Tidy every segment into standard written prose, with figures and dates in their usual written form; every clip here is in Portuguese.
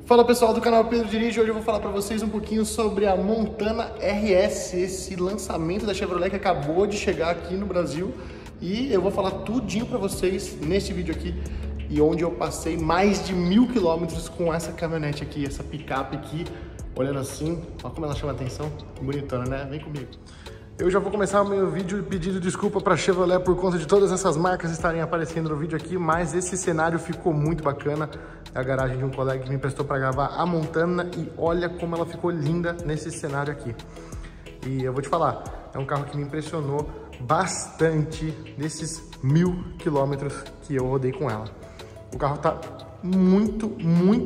Fala pessoal do canal Pedro Dirige, hoje eu vou falar para vocês um pouquinho sobre a Montana RS, esse lançamento da Chevrolet que acabou de chegar aqui no Brasil, e eu vou falar tudinho para vocês neste vídeo aqui, e onde eu passei mais de 1000 quilômetros com essa caminhonete aqui, essa picape aqui, olhando assim, olha como ela chama a atenção, bonitona, né? Vem comigo. Eu já vou começar o meu vídeo pedindo desculpa para a Chevrolet por conta de todas essas marcas estarem aparecendo no vídeo aqui, mas esse cenário ficou muito bacana. É a garagem de um colega que me emprestou para gravar a Montana e olha como ela ficou linda nesse cenário aqui. E eu vou te falar, é um carro que me impressionou bastante nesses 1000 quilômetros que eu rodei com ela. O carro tá muito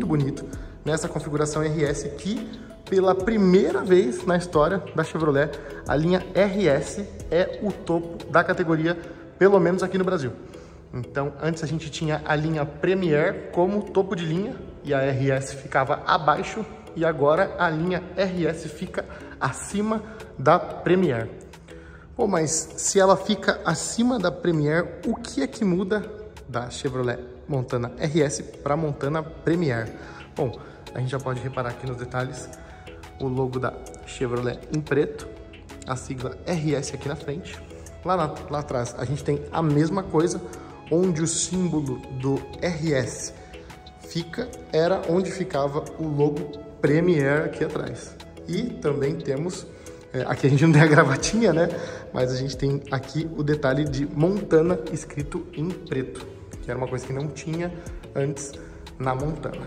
bonito nessa configuração RS que, pela primeira vez na história da Chevrolet, a linha RS é o topo da categoria, pelo menos aqui no Brasil. Então, antes a gente tinha a linha Premier como topo de linha e a RS ficava abaixo, e agora a linha RS fica acima da Premier. Pô, mas se ela fica acima da Premier, o que é que muda da Chevrolet Montana RS para Montana Premier? Bom, a gente já pode reparar aqui nos detalhes o logo da Chevrolet em preto, a sigla RS aqui na frente. Lá atrás a gente tem a mesma coisa, onde o símbolo do RS era onde ficava o logo Premier aqui atrás. E também temos, aqui a gente não tem a gravatinha, né? Mas a gente tem aqui o detalhe de Montana escrito em preto, que era uma coisa que não tinha antes na Montana.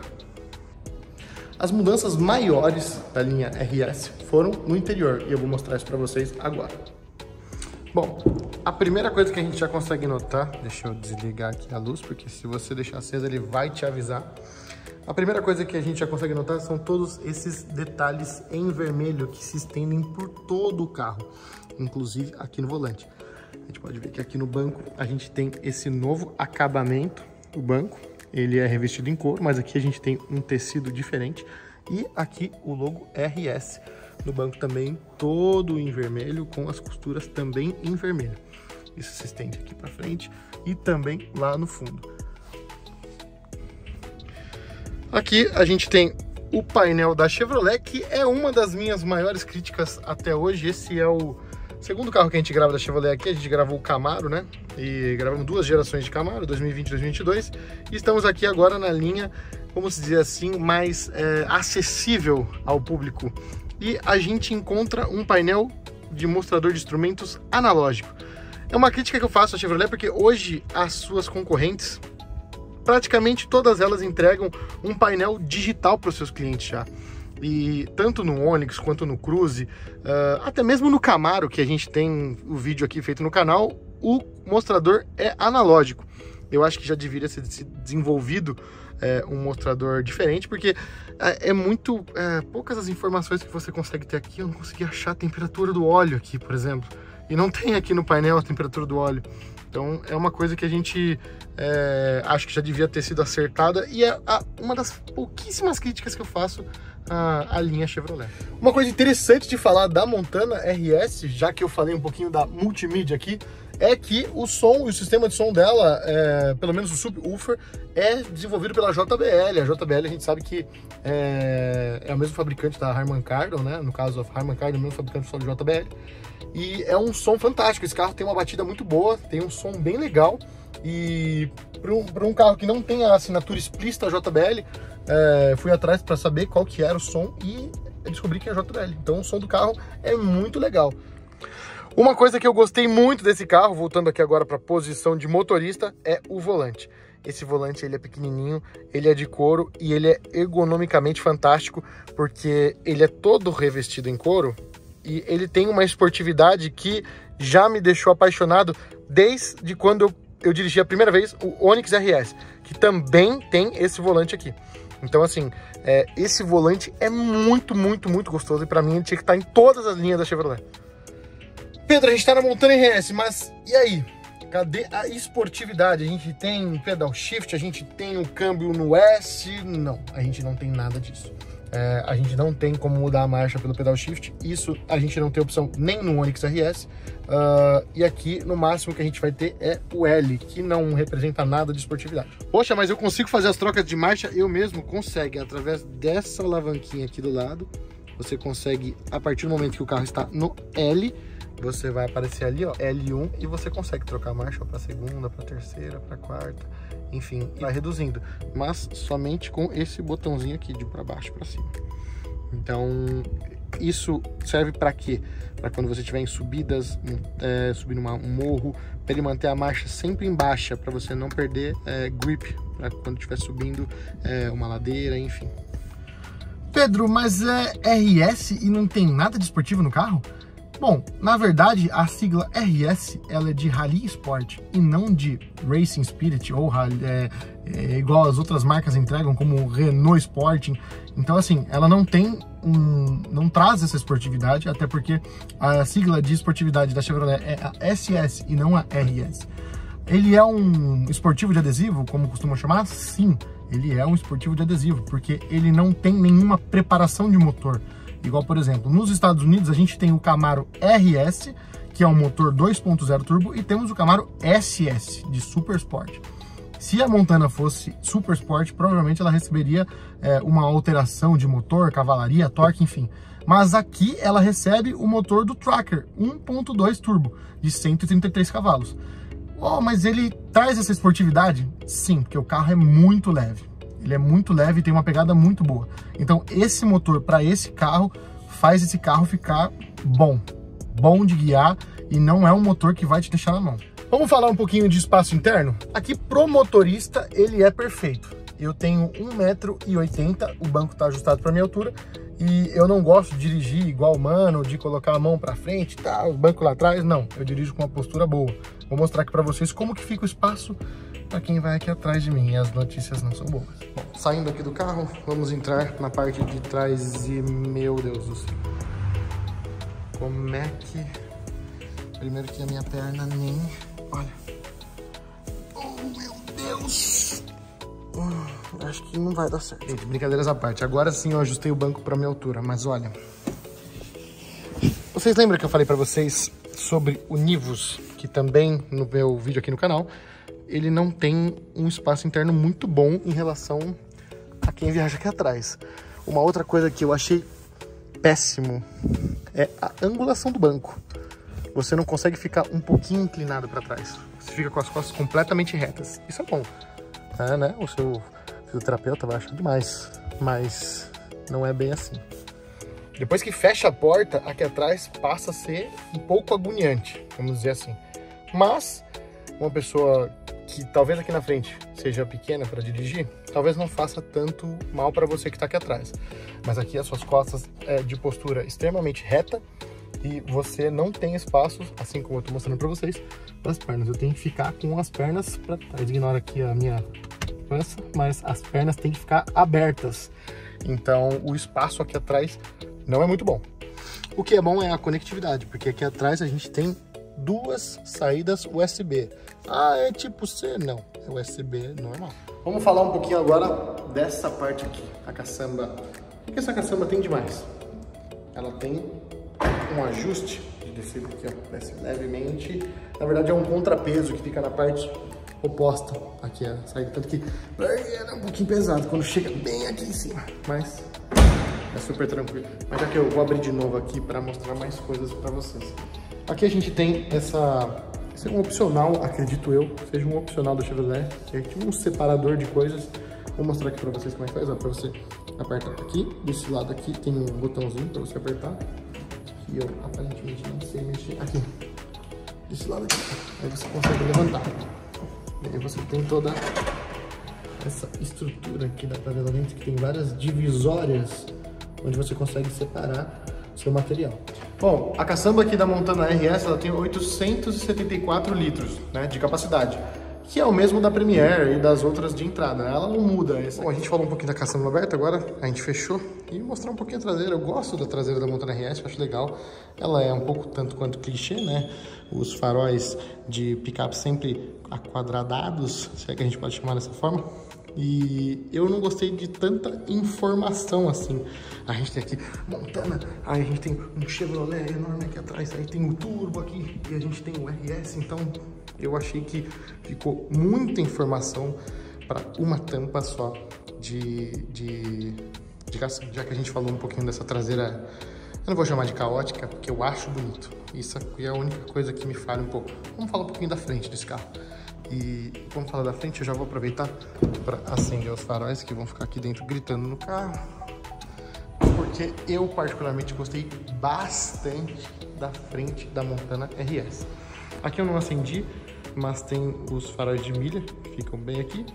As mudanças maiores da linha RS foram no interior, e eu vou mostrar isso para vocês agora. Bom, a primeira coisa que a gente já consegue notar, deixa eu desligar aqui a luz, porque se você deixar acesa ele vai te avisar. A primeira coisa que a gente já consegue notar são todos esses detalhes em vermelho que se estendem por todo o carro, inclusive aqui no volante. A gente pode ver que aqui no banco a gente tem esse novo acabamento do banco. Ele é revestido em couro, mas aqui a gente tem um tecido diferente. E aqui o logo RS no banco também, todo em vermelho, com as costuras também em vermelho. Isso se estende aqui para frente e também lá no fundo. Aqui a gente tem o painel da Chevrolet, que é uma das minhas maiores críticas até hoje. Esse é o segundo carro que a gente grava da Chevrolet aqui. A gente gravou o Camaro, né? E gravamos 2 gerações de Camaro, 2020 e 2022. E estamos aqui agora na linha, como se dizer assim, mais acessível ao público. E a gente encontra um painel de mostrador de instrumentos analógico. É uma crítica que eu faço à Chevrolet, porque hoje as suas concorrentes, praticamente todas elas entregam um painel digital para os seus clientes já. E tanto no Onix quanto no Cruze, até mesmo no Camaro, que a gente tem o vídeo aqui feito no canal, o mostrador é analógico. Eu acho que já deveria ser desenvolvido um mostrador diferente, porque é muito poucas as informações que você consegue ter aqui. Eu não consegui achar a temperatura do óleo aqui, por exemplo, e não tem aqui no painel a temperatura do óleo. Então é uma coisa que a gente acho que já devia ter sido acertada, e é uma das pouquíssimas críticas que eu faço à linha Chevrolet. Uma coisa interessante de falar da Montana RS, já que eu falei um pouquinho da multimídia aqui, é que o som e o sistema de som dela, pelo menos o subwoofer, é desenvolvido pela JBL. A JBL a gente sabe que é o mesmo fabricante da Harman Kardon, né? No caso, a Harman Kardon é o mesmo fabricante do som da JBL. E é um som fantástico. Esse carro tem uma batida muito boa, tem um som bem legal. E para um carro que não tem a assinatura explícita JBL, fui atrás para saber qual que era o som e descobri que é JBL. Então o som do carro é muito legal. Uma coisa que eu gostei muito desse carro, voltando aqui agora para a posição de motorista, é o volante. Esse volante ele é pequenininho, ele é de couro e ele é ergonomicamente fantástico, porque ele é todo revestido em couro e ele tem uma esportividade que já me deixou apaixonado desde quando eu dirigi a primeira vez o Onix RS, que também tem esse volante aqui. Então assim, esse volante é muito gostoso, e para mim ele tinha que estar em todas as linhas da Chevrolet. Pedro, a gente tá na Montana RS, mas e aí? Cadê a esportividade? A gente tem pedal shift, a gente tem o câmbio no S? Não, a gente não tem nada disso. A gente não tem como mudar a marcha pelo pedal shift, isso a gente não tem opção nem no Onix RS, e aqui no máximo que a gente vai ter é o L, que não representa nada de esportividade. Poxa, mas eu consigo fazer as trocas de marcha eu mesmo? Consegue, através dessa alavanquinha aqui do lado, você consegue, a partir do momento que o carro está no L, você vai aparecer ali, ó, L1, e você consegue trocar a marcha para segunda, para terceira, para quarta, enfim, vai reduzindo, mas somente com esse botãozinho aqui de para baixo para cima. Então, isso serve para quê? Para quando você estiver em subidas, subindo um morro, para ele manter a marcha sempre em baixa, para você não perder grip, para quando estiver subindo uma ladeira, enfim. Pedro, mas é RS e não tem nada de esportivo no carro? Bom, na verdade, a sigla RS, ela é de Rally Sport e não de Racing Spirit ou igual as outras marcas entregam, como o Renault Sporting. Então, assim, ela não traz essa esportividade, até porque a sigla de esportividade da Chevrolet é a SS e não a RS. Ele é um esportivo de adesivo, como costumam chamar? Sim, ele é um esportivo de adesivo, porque ele não tem nenhuma preparação de motor. Igual, por exemplo, nos Estados Unidos a gente tem o Camaro RS, que é um motor 2.0 turbo, e temos o Camaro SS, de Super Sport. Se a Montana fosse Super Sport, provavelmente ela receberia uma alteração de motor, cavalaria, torque, enfim. Mas aqui ela recebe o motor do Tracker 1.2 turbo, de 133 cavalos. Oh, mas ele traz essa esportividade? Sim, porque o carro é muito leve. Ele é muito leve e tem uma pegada muito boa. Então esse motor para esse carro faz esse carro ficar bom de guiar, e não é um motor que vai te deixar na mão. Vamos falar um pouquinho de espaço interno? Aqui pro motorista ele é perfeito. Eu tenho 1,80 m, o banco está ajustado para minha altura, e eu não gosto de dirigir igual humano, de colocar a mão para frente, tá, o banco lá atrás, não. Eu dirijo com uma postura boa. Vou mostrar aqui para vocês como que fica o espaço para quem vai aqui atrás de mim, e as notícias não são boas. Bom, saindo aqui do carro, vamos entrar na parte de trás e, meu Deus do céu, como é que... Primeiro que a minha perna nem... Olha. Oh, meu Deus! Acho que não vai dar certo. Gente, brincadeiras à parte. Agora sim eu ajustei o banco para minha altura, mas olha... Vocês lembram que eu falei para vocês sobre o Nivus, que também no meu vídeo aqui no canal, ele não tem um espaço interno muito bom em relação a quem viaja aqui atrás. Uma outra coisa que eu achei péssimo é a angulação do banco. Você não consegue ficar um pouquinho inclinado para trás. Você fica com as costas completamente retas. Isso é bom, né? O seu fisioterapeuta vai achar demais, mas não é bem assim. Depois que fecha a porta, aqui atrás passa a ser um pouco agoniante, vamos dizer assim. Mas uma pessoa que talvez aqui na frente seja pequena para dirigir, talvez não faça tanto mal para você que está aqui atrás. Mas aqui as suas costas de postura extremamente reta, e você não tem espaço, assim como eu estou mostrando para vocês, para as pernas. Eu tenho que ficar com as pernas para trás. Ignora aqui a minha pança, mas as pernas têm que ficar abertas. Então o espaço aqui atrás não é muito bom. O que é bom é a conectividade, porque aqui atrás a gente tem duas saídas USB. Ah, é tipo C? Não, é USB normal. Vamos falar um pouquinho agora dessa parte aqui, a caçamba. O que essa caçamba tem demais? Ela tem um ajuste de descer aqui, ó, desce levemente. Na verdade é um contrapeso que fica na parte oposta aqui a saída, tanto que é um pouquinho pesado quando chega bem aqui em cima, mas é super tranquilo. Mas já que eu vou abrir de novo aqui para mostrar mais coisas para vocês. Aqui a gente tem esse é um opcional, acredito eu, seja um opcional da Chevrolet, que é tipo um separador de coisas. Vou mostrar aqui para vocês como é que faz, ó, para você apertar aqui, desse lado aqui tem um botãozinho para você apertar, que eu aparentemente não sei mexer, aqui, desse lado aqui, aí você consegue levantar, e aí você tem toda essa estrutura aqui, dá para ver lá dentro, que tem várias divisórias, onde você consegue separar seu material. Bom, a caçamba aqui da Montana RS, ela tem 874 litros, né, de capacidade, que é o mesmo da Premier e das outras de entrada, né? Ela não muda. Bom, a gente falou um pouquinho da caçamba aberta, agora a gente fechou e mostrar um pouquinho a traseira. Eu gosto da traseira da Montana RS, eu acho legal. Ela é um pouco tanto quanto clichê, né? Os faróis de picape sempre aquadradados, se é que a gente pode chamar dessa forma. E eu não gostei de tanta informação assim. A gente tem aqui Montana, aí a gente tem um Chevrolet enorme aqui atrás, aí tem o Turbo aqui e a gente tem o RS. Então eu achei que ficou muita informação para uma tampa só já que a gente falou um pouquinho dessa traseira. Eu não vou chamar de caótica, porque eu acho bonito. Isso aqui é a única coisa que me falha um pouco. Vamos falar um pouquinho da frente desse carro. E vamos falar da frente, eu já vou aproveitar para acender os faróis que vão ficar aqui dentro gritando no carro. Porque eu particularmente gostei bastante da frente da Montana RS. Aqui eu não acendi, mas tem os faróis de milha, que ficam bem aqui.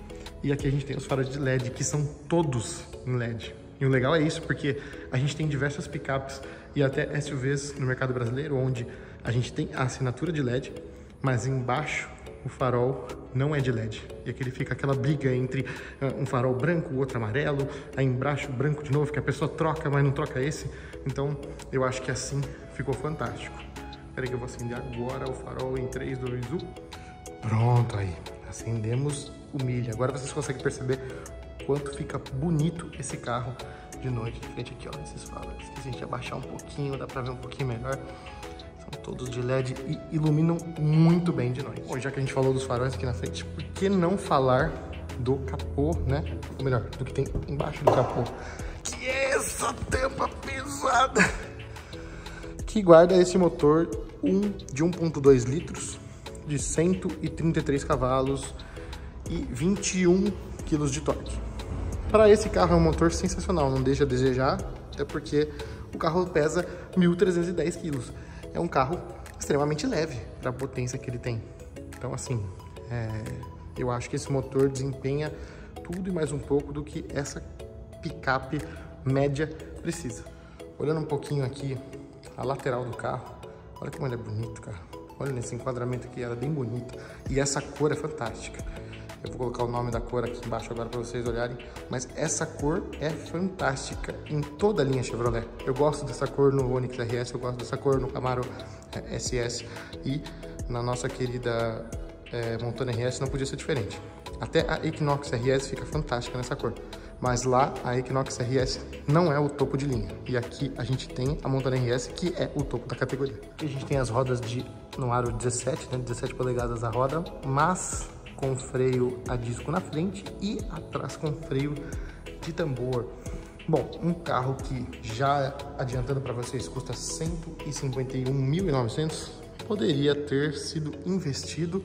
E aqui a gente tem os faróis de LED, que são todos em LED. E o legal é isso, porque a gente tem diversas picapes e até SUVs no mercado brasileiro, onde a gente tem a assinatura de LED, mas embaixo o farol não é de LED. E aqui ele fica aquela briga entre um farol branco, o outro amarelo, aí embaixo branco de novo, que a pessoa troca, mas não troca esse. Então eu acho que assim ficou fantástico. Espera aí que eu vou acender agora o farol em 3, 2, 1. Pronto, aí. Acendemos o milha. Agora vocês conseguem perceber quanto fica bonito esse carro de noite. De frente aqui, ó, esses faróis. Se a gente abaixar um pouquinho, dá pra ver um pouquinho melhor. São todos de LED e iluminam muito bem de noite. Bom, já que a gente falou dos faróis aqui na frente, por que não falar do capô, né? Ou melhor, do que tem embaixo do capô. Que é essa tampa pesada que guarda esse motor de 1.2 litros, de 133 cavalos e 21 kg de torque. Para esse carro é um motor sensacional, não deixa a desejar, até porque o carro pesa 1.310 kg. É um carro extremamente leve para a potência que ele tem. Então, assim, eu acho que esse motor desempenha tudo e mais um pouco do que essa picape média precisa. Olhando um pouquinho aqui a lateral do carro, olha como ele é bonito, cara. Olha nesse enquadramento aqui, ela é bem bonita. E essa cor é fantástica. Eu vou colocar o nome da cor aqui embaixo agora para vocês olharem. Mas essa cor é fantástica em toda a linha Chevrolet. Eu gosto dessa cor no Onix RS, eu gosto dessa cor no Camaro SS. E na nossa querida Montana RS não podia ser diferente. Até a Equinox RS fica fantástica nessa cor. Mas lá a Equinox RS não é o topo de linha. E aqui a gente tem a Montana RS, que é o topo da categoria. Aqui a gente tem as rodas no aro 17, né? 17 polegadas a roda, mas com freio a disco na frente e atrás com freio de tambor. Bom, um carro que, já adiantando para vocês, custa 151.900, poderia ter sido investido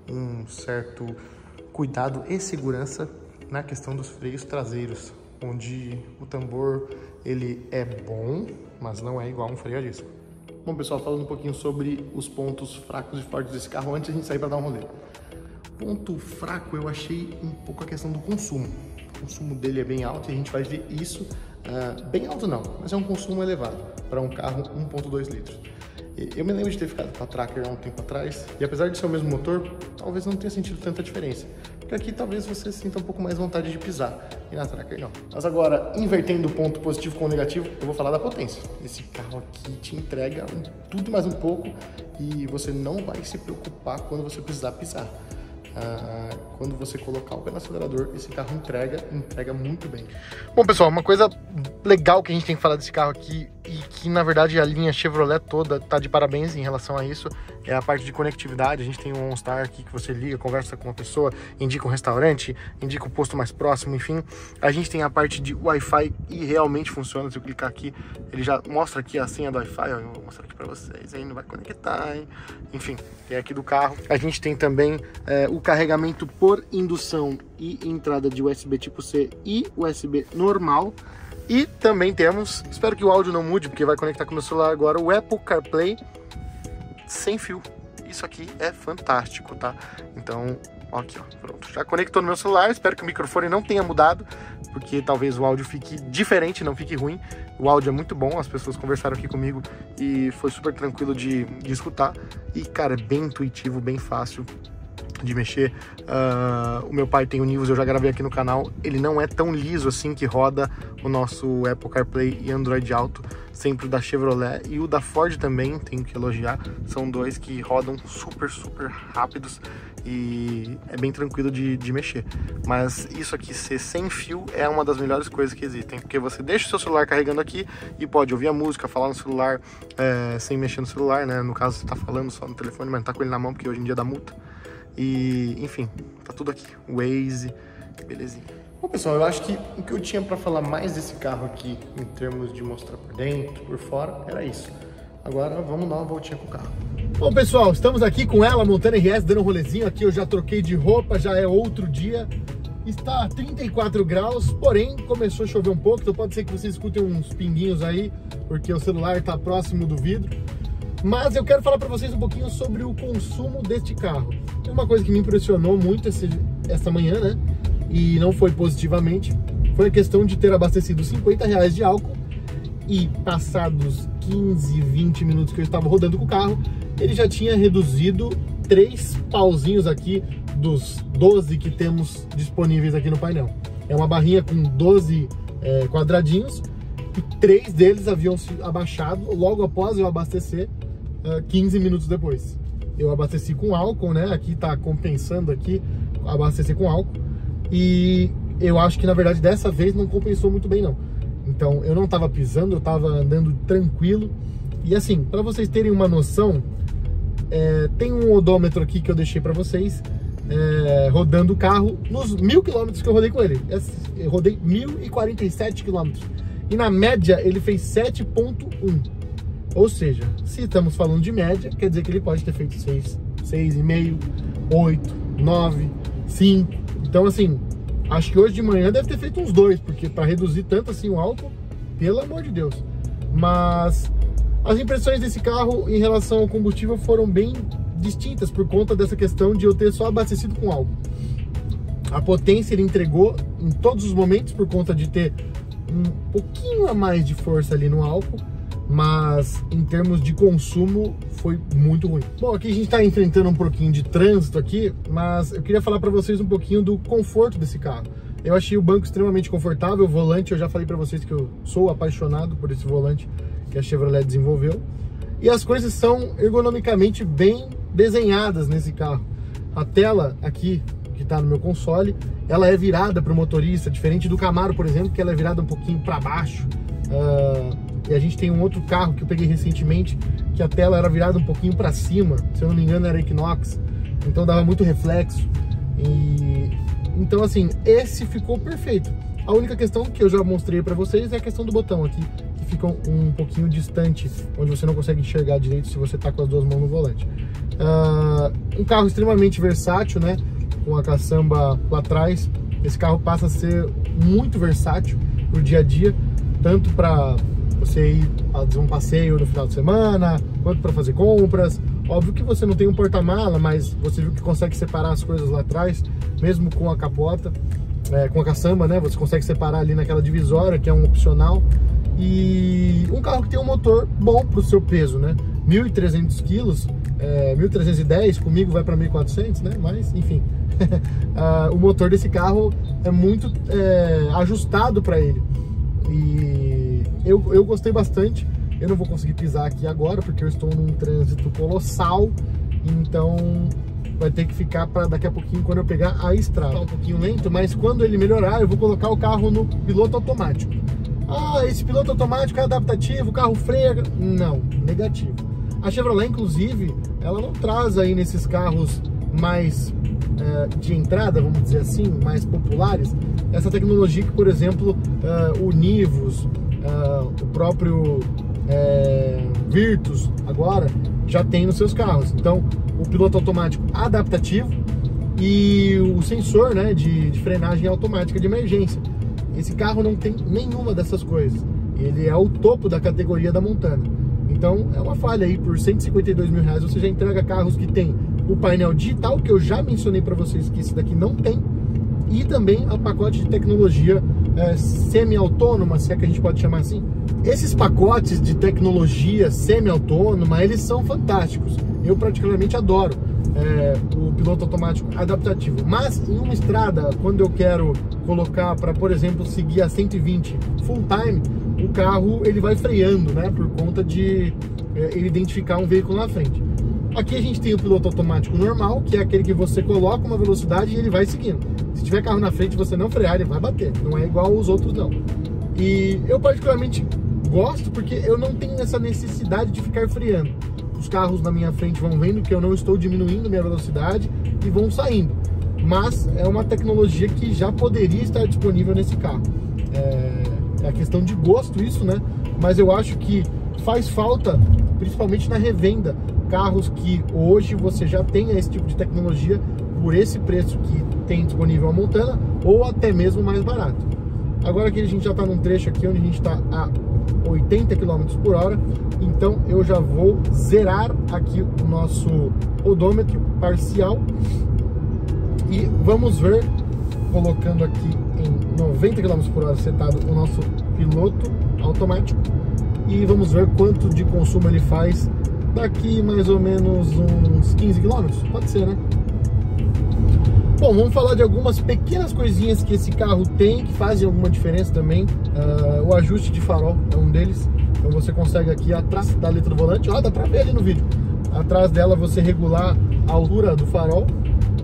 um certo cuidado e segurança na questão dos freios traseiros, onde o tambor ele é bom, mas não é igual a um freio a disco. Bom, pessoal, falando um pouquinho sobre os pontos fracos e fortes desse carro antes de a gente sair para dar um rolê. Ponto fraco, eu achei um pouco a questão do consumo. O consumo dele é bem alto e a gente vai ver isso, bem alto não, mas é um consumo elevado para um carro 1.2 litros. Eu me lembro de ter ficado com a Tracker há um tempo atrás, e apesar de ser o mesmo motor, talvez não tenha sentido tanta diferença. Porque aqui talvez você sinta um pouco mais vontade de pisar, e na Tracker não. Mas agora, invertendo o ponto positivo com o negativo, eu vou falar da potência. Esse carro aqui te entrega tudo mais um pouco, e você não vai se preocupar quando você precisar pisar. Quando você colocar o pé no acelerador, esse carro entrega muito bem. Bom, pessoal, uma coisa legal que a gente tem que falar desse carro aqui, e que na verdade a linha Chevrolet toda tá de parabéns em relação a isso, é a parte de conectividade. A gente tem um OnStar aqui que você liga, conversa com uma pessoa, indica um restaurante, indica o posto mais próximo, enfim. A gente tem a parte de Wi-Fi e realmente funciona. Se eu clicar aqui, ele já mostra aqui a senha do Wi-Fi, ó, eu vou mostrar aqui pra vocês, aí não vai conectar, hein? Enfim, tem aqui do carro. A gente tem também o carregamento por indução e entrada de USB tipo C e USB normal. E também temos, espero que o áudio não mude, porque vai conectar com o meu celular agora, o Apple CarPlay sem fio. Isso aqui é fantástico, tá? Então, ó, aqui, ó, pronto. Já conectou no meu celular, espero que o microfone não tenha mudado, porque talvez o áudio fique diferente, não fique ruim. O áudio é muito bom, as pessoas conversaram aqui comigo e foi super tranquilo de escutar. E, cara, é bem intuitivo, bem fácil. de mexer. O meu pai tem o Nivus, eu já gravei aqui no canal. Ele não é tão liso assim que roda o nosso Apple CarPlay e Android Auto, sempre o da Chevrolet e o da Ford também, tenho que elogiar. São dois que rodam super rápidos e é bem tranquilo de mexer. Mas isso aqui ser sem fio é uma das melhores coisas que existem, porque você deixa o seu celular carregando aqui e pode ouvir a música, falar no celular sem mexer no celular, né? No caso, você tá falando só no telefone, mas não tá com ele na mão, porque hoje em dia dá multa. E, enfim, tá tudo aqui. Waze, belezinha. Bom, pessoal, eu acho que o que eu tinha para falar mais desse carro aqui, em termos de mostrar por dentro, por fora, era isso. Agora vamos dar uma voltinha com o carro. Bom, pessoal, estamos aqui com ela, Montana RS, dando um rolezinho aqui. Eu já troquei de roupa, já é outro dia. Está a 34 graus, porém começou a chover um pouco, então pode ser que vocês escutem uns pinguinhos aí, porque o celular está próximo do vidro. Mas eu quero falar para vocês um pouquinho sobre o consumo deste carro. Tem uma coisa que me impressionou muito essa manhã, né? E não foi positivamente, foi a questão de ter abastecido R$50 de álcool e passados 15, 20 minutos que eu estava rodando com o carro, ele já tinha reduzido 3 pauzinhos aqui dos 12 que temos disponíveis aqui no painel. É uma barrinha com 12 quadradinhos e 3 deles haviam se abaixado logo após eu abastecer, 15 minutos depois. Eu abasteci com álcool, né? Aqui tá compensando aqui, abastecer com álcool. E eu acho que na verdade dessa vez não compensou muito bem não. Então eu não tava pisando, eu tava andando tranquilo. E assim, para vocês terem uma noção, tem um odômetro aqui que eu deixei para vocês, rodando o carro nos 1000 km que eu rodei com ele. Eu rodei 1047 km. E na média ele fez 7.1. Ou seja, se estamos falando de média, quer dizer que ele pode ter feito 6, 6,5, 8, 9, 5. Então assim, acho que hoje de manhã deve ter feito uns 2, porque para reduzir tanto assim o álcool, pelo amor de Deus. Mas as impressões desse carro em relação ao combustível foram bem distintas por conta dessa questão de eu ter só abastecido com álcool. A potência ele entregou em todos os momentos por conta de ter um pouquinho a mais de força ali no álcool, mas em termos de consumo foi muito ruim. Bom, aqui a gente está enfrentando um pouquinho de trânsito aqui, mas eu queria falar para vocês um pouquinho do conforto desse carro. Eu achei o banco extremamente confortável, o volante, eu já falei para vocês que eu sou apaixonado por esse volante que a Chevrolet desenvolveu. E as coisas são ergonomicamente bem desenhadas nesse carro. A tela aqui, que está no meu console, ela é virada para o motorista, diferente do Camaro, por exemplo, que ela é virada um pouquinho para baixo. E a gente tem um outro carro que eu peguei recentemente, que a tela era virada um pouquinho para cima, se eu não me engano era Equinox, então dava muito reflexo. Então assim, esse ficou perfeito. A única questão que eu já mostrei para vocês é a questão do botão aqui, que fica um pouquinho distante, onde você não consegue enxergar direito se você tá com as duas mãos no volante. Um carro extremamente versátil, né? Com a caçamba lá atrás. Esse carro passa a ser muito versátil pro dia a dia, tanto para você ir fazer um passeio no final de semana, quanto para fazer compras. Óbvio que você não tem um porta-mala, mas você viu que consegue separar as coisas lá atrás, mesmo com a capota, com a caçamba, né? Você consegue separar ali naquela divisória, que é um opcional. E um carro que tem um motor bom para o seu peso, né? 1.300 quilos, 1.310, comigo vai para 1.400, né? Mas, enfim, o motor desse carro é muito ajustado para ele. E eu gostei bastante. Eu não vou conseguir pisar aqui agora, porque eu estou num trânsito colossal, então vai ter que ficar para daqui a pouquinho, quando eu pegar a estrada. Tá um pouquinho lento, mas quando ele melhorar, eu vou colocar o carro no piloto automático. Ah, esse piloto automático é adaptativo, o carro freia. Não, negativo. A Chevrolet, inclusive, ela não traz aí nesses carros mais de entrada, vamos dizer assim, mais populares, essa tecnologia que, por exemplo, o Nivus, o próprio Virtus agora já tem nos seus carros. Então, o piloto automático adaptativo e o sensor, né, de frenagem automática de emergência. Esse carro não tem nenhuma dessas coisas. Ele é o topo da categoria da Montana. Então é uma falha aí, por R$152 mil você já entrega carros que tem o painel digital, que eu já mencionei para vocês que esse daqui não tem, e também o pacote de tecnologia semi-autônoma, se é que a gente pode chamar assim. Esses pacotes de tecnologia semi-autônoma, eles são fantásticos. Eu particularmente adoro. o piloto automático adaptativo. Mas em uma estrada, quando eu quero colocar para, por exemplo, seguir a 120 full time, o carro ele vai freando, né, por conta de ele identificar um veículo na frente. Aqui a gente tem o piloto automático normal, que é aquele que você coloca uma velocidade e ele vai seguindo. Se tiver carro na frente, você não frear, ele vai bater. Não é igual aos outros, não. E eu particularmente gosto porque eu não tenho essa necessidade de ficar freando. Os carros na minha frente vão vendo que eu não estou diminuindo minha velocidade e vão saindo. Mas é uma tecnologia que já poderia estar disponível nesse carro. É a questão de gosto isso, né? Mas eu acho que faz falta, principalmente na revenda, carros que hoje você já tenha esse tipo de tecnologia por esse preço que tem disponível a Montana, ou até mesmo mais barato. Agora que a gente já está num trecho aqui onde a gente está a 80 km por hora, então eu já vou zerar aqui o nosso odômetro parcial e vamos ver, colocando aqui em 90 km por hora setado o nosso piloto automático, e vamos ver quanto de consumo ele faz daqui mais ou menos uns 15 km, pode ser, né? Bom, vamos falar de algumas pequenas coisinhas que esse carro tem, que fazem alguma diferença também. O ajuste de farol é um deles. Então você consegue aqui atrás da letra do volante, ó, dá pra ver ali no vídeo. Atrás dela você regular a altura do farol.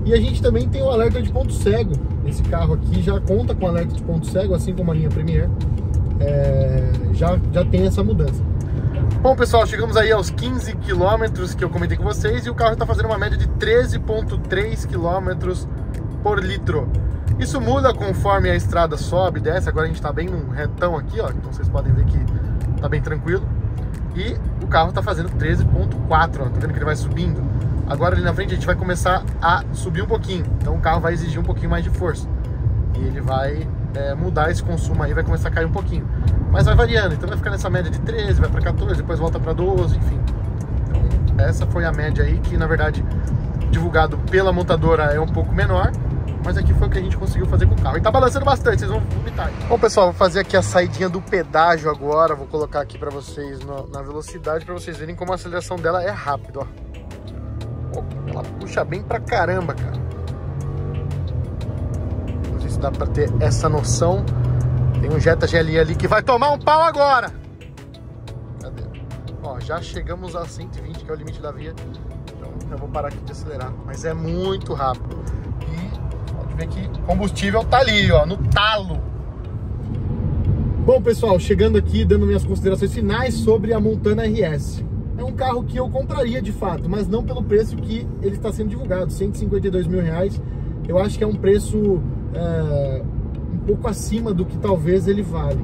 E a gente também tem o alerta de ponto cego. Esse carro aqui já conta com alerta de ponto cego, assim como a linha Premier. Já tem essa mudança. Bom, pessoal, chegamos aí aos 15 km que eu comentei com vocês, e o carro está fazendo uma média de 13,3 km por litro. Isso muda conforme a estrada sobe e desce. Agora a gente está bem num retão aqui, ó, então vocês podem ver que está bem tranquilo. E o carro está fazendo 13,4, ó, tá vendo que ele vai subindo. Agora ali na frente a gente vai começar a subir um pouquinho, então o carro vai exigir um pouquinho mais de força. E ele vai mudar esse consumo aí, vai começar a cair um pouquinho. Mas vai variando, então vai ficar nessa média de 13, vai para 14, depois volta para 12, enfim. Então essa foi a média aí, que na verdade divulgado pela montadora é um pouco menor, mas aqui foi o que a gente conseguiu fazer com o carro. E tá balançando bastante, vocês vão vomitar. Bom, pessoal, vou fazer aqui a saidinha do pedágio agora, vou colocar aqui para vocês na velocidade, para vocês verem como a aceleração dela é rápida, ó. Ela puxa bem pra caramba, cara. Não sei se dá pra ter essa noção. Tem um Jetta GLI ali que vai tomar um pau agora. Cadê? Ó, já chegamos a 120, que é o limite da via. Então eu vou parar aqui de acelerar. Mas é muito rápido. E pode ver que o combustível tá ali, ó, no talo. Bom, pessoal, chegando aqui, dando minhas considerações finais sobre a Montana RS. É um carro que eu compraria de fato, mas não pelo preço que ele está sendo divulgado, R$152 mil. Eu acho que é um preço um pouco acima do que talvez ele vale.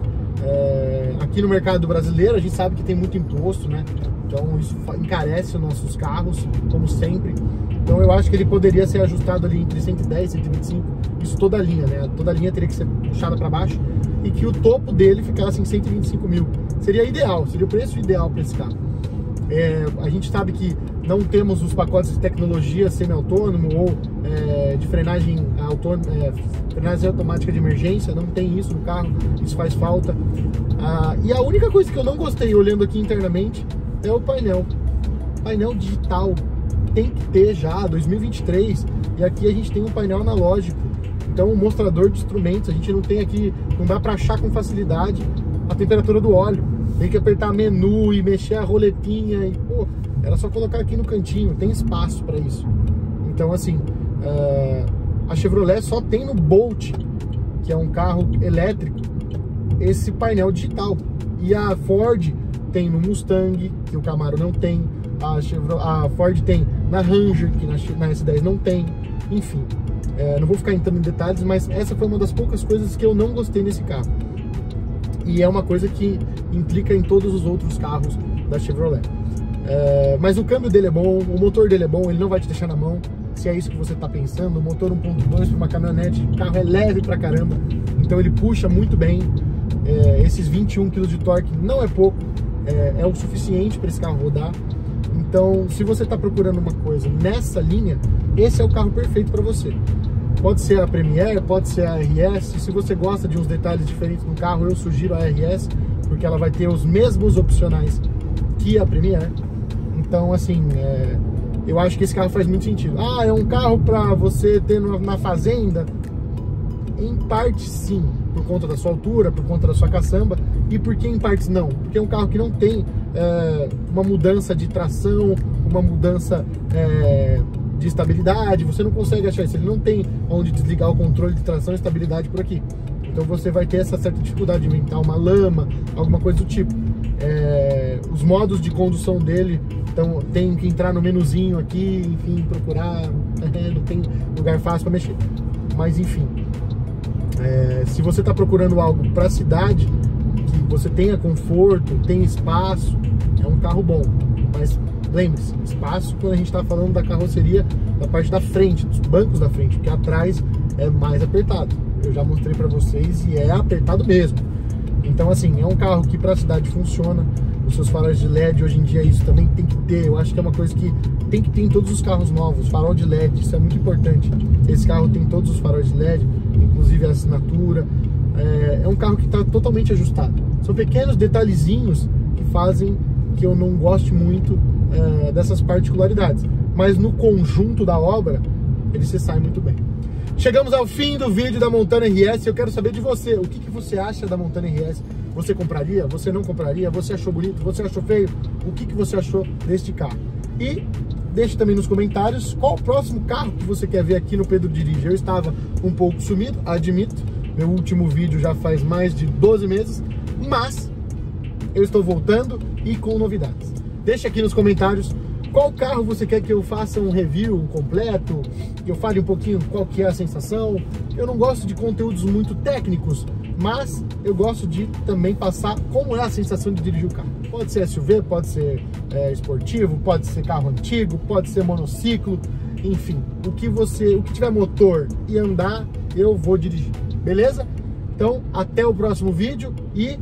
Aqui no mercado brasileiro a gente sabe que tem muito imposto, né? Então isso encarece os nossos carros, como sempre. Então eu acho que ele poderia ser ajustado ali entre 110 e 125, isso toda a linha, né? Toda a linha teria que ser puxada para baixo e que o topo dele ficasse em 125 mil. Seria ideal, seria o preço ideal para esse carro. A gente sabe que não temos os pacotes de tecnologia semi-autônomo ou de frenagem automática de emergência, não tem isso no carro, isso faz falta. E a única coisa que eu não gostei olhando aqui internamente é o painel. Painel digital tem que ter já, 2023, e aqui a gente tem um painel analógico, então um mostrador de instrumentos, a gente não tem aqui, não dá para achar com facilidade a temperatura do óleo. Tem que apertar menu e mexer a roletinha e, pô, era só colocar aqui no cantinho, tem espaço para isso. Então, assim, a Chevrolet só tem no Bolt, que é um carro elétrico, esse painel digital. E a Ford tem no Mustang, que o Camaro não tem. A Ford tem na Ranger, que na S10 não tem. Enfim, não vou ficar entrando em detalhes, mas essa foi uma das poucas coisas que eu não gostei nesse carro. E é uma coisa que implica em todos os outros carros da Chevrolet. Mas o câmbio dele é bom, o motor dele é bom, ele não vai te deixar na mão, se é isso que você está pensando. O motor 1.2 para uma caminhonete, o carro é leve pra caramba, então ele puxa muito bem. Esses 21 kg de torque não é pouco, é o suficiente para esse carro rodar. Então, se você está procurando uma coisa nessa linha, esse é o carro perfeito para você. Pode ser a Premier, pode ser a RS. Se você gosta de uns detalhes diferentes no carro, eu sugiro a RS, porque ela vai ter os mesmos opcionais que a Premier. Então, assim, eu acho que esse carro faz muito sentido. Ah, é um carro para você ter na fazenda? Em parte sim, por conta da sua altura, por conta da sua caçamba. E por que em partes não? Porque é um carro que não tem uma mudança de tração, uma mudança de estabilidade. Você não consegue achar isso, ele não tem onde desligar o controle de tração e estabilidade por aqui. Então você vai ter essa certa dificuldade de inventar uma lama, alguma coisa do tipo. Os modos de condução dele, então tem que entrar no menuzinho aqui, enfim, procurar, não tem lugar fácil para mexer. Mas enfim, se você está procurando algo para a cidade, que você tenha conforto, tem espaço, é um carro bom. Mas lembre-se, espaço quando a gente está falando da carroceria, da parte da frente, dos bancos da frente, porque atrás é mais apertado. Eu já mostrei para vocês e é apertado mesmo. Então assim, é um carro que para a cidade funciona. Os seus faróis de LED, hoje em dia isso também tem que ter. Eu acho que é uma coisa que tem que ter em todos os carros novos, farol de LED, isso é muito importante. Esse carro tem todos os faróis de LED, inclusive a assinatura. É um carro que está totalmente ajustado. São pequenos detalhezinhos que fazem que eu não goste muito dessas particularidades. Mas no conjunto da obra, ele se sai muito bem. Chegamos ao fim do vídeo da Montana RS. Eu quero saber de você. O que você acha da Montana RS? Você compraria? Você não compraria? Você achou bonito? Você achou feio? O que você achou deste carro? E deixe também nos comentários qual o próximo carro que você quer ver aqui no Pedro Dirige. Eu estava um pouco sumido, admito. Meu último vídeo já faz mais de 12 meses. Mas eu estou voltando e com novidades. Deixe aqui nos comentários qual carro você quer que eu faça um review completo, que eu fale um pouquinho qual que é a sensação. Eu não gosto de conteúdos muito técnicos, mas eu gosto de também passar como é a sensação de dirigir o carro. Pode ser SUV, pode ser esportivo, pode ser carro antigo, pode ser monociclo, enfim. O que tiver motor e andar, eu vou dirigir, beleza? Então, até o próximo vídeo e